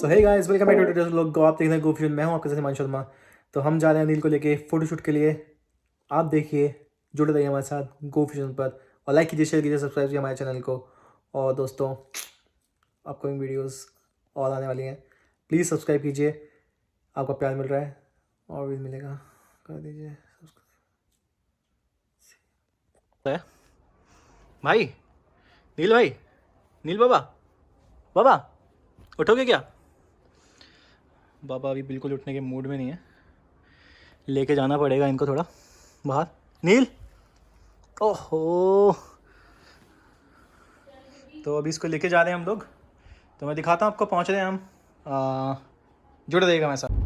So hey guys, welcome back to today's vlog. आप देख रहे हैं गोफिशन। मैं हूं आपके साथ हिमांशु शर्मा। तो हम जा रहे हैं नील को लेके फोटोशूट के लिए। आप देखिए, जुड़े रहिए हमारे साथ गोफिशन पर और लाइक कीजिए, शेयर कीजिए, सब्सक्राइब कीजिए हमारे चैनल को। और दोस्तों, अपकमिंग वीडियोस और आने वाली हैं, प्लीज़ सब्सक्राइब कीजिए। आपका प्यार मिल रहा है और भी मिलेगा, कर दीजिए सब्सक्राइब। भाई, नील बाबा, बाबा उठोगे क्या? बाबा अभी बिल्कुल उठने के मूड में नहीं है, लेके जाना पड़ेगा इनको थोड़ा बाहर। नील, ओहो, तो अभी इसको लेके जा रहे हैं हम लोग। तो मैं दिखाता हूँ आपको, पहुँच रहे हैं हम। जुड़े रहेगा मेरे साथ।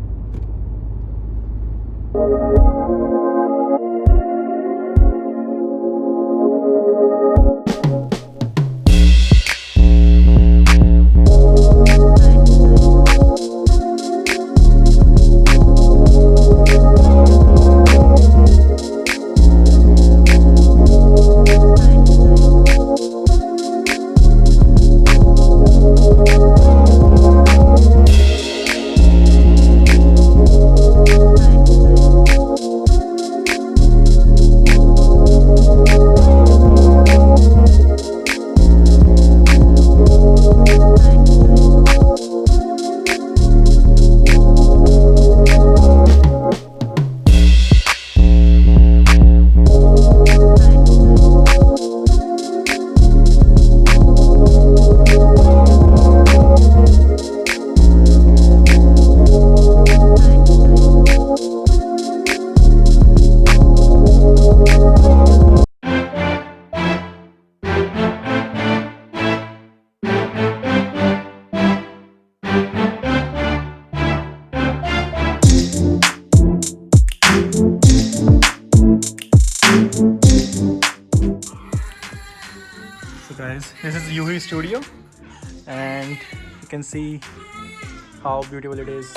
So guys, this is UV studio and you can see how beautiful it is.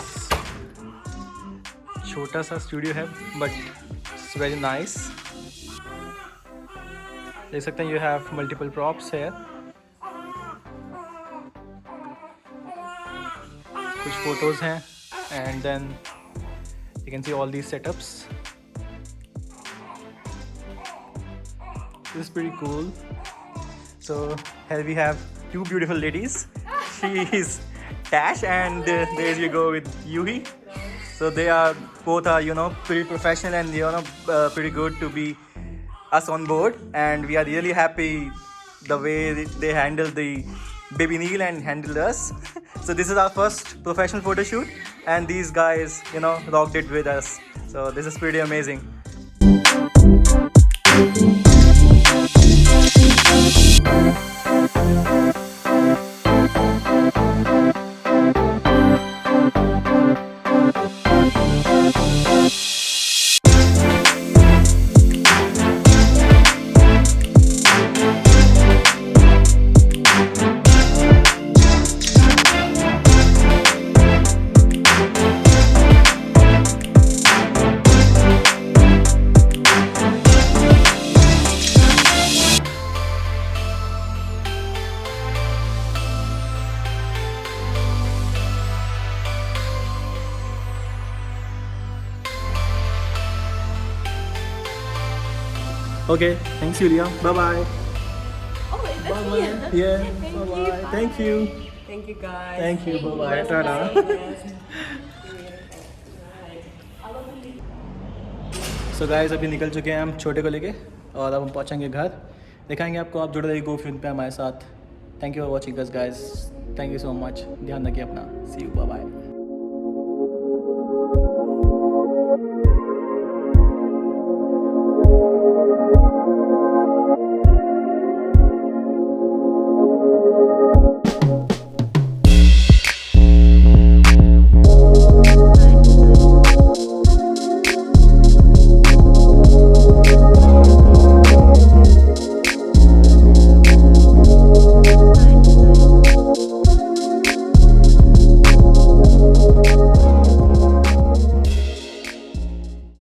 छोटा सा स्टूडियो है but it's very nice. देख सकते हैं, you have multiple props here. कुछ photos हैं and then you can see all these setups. This is pretty cool. So here we have two beautiful ladies. She is Tash and there you go with Yuhi. So they are both are pretty professional and pretty good to be us on board, and we are really happy the way they handle the baby Neil and handled us. So this is our first professional photo shoot and these guys rocked it with us. So this is pretty amazing. Okay, thanks Julia. Bye bye. Oh, is that Bye me? bye. Yeah. Bye bye. Thank you. Thank you, guys. Thank you. Bye bye. Tada. So guys, अभी निकल चुके हैं हम छोटे को लेके और अब हम पहुंचेंगे घर। दिखाएंगे आपको। आप जुड़े रहिए गोफिन पे हमारे साथ। Thank you for watching us guys. Thank you so much. ध्यान रखिए अपना। See you. Bye bye.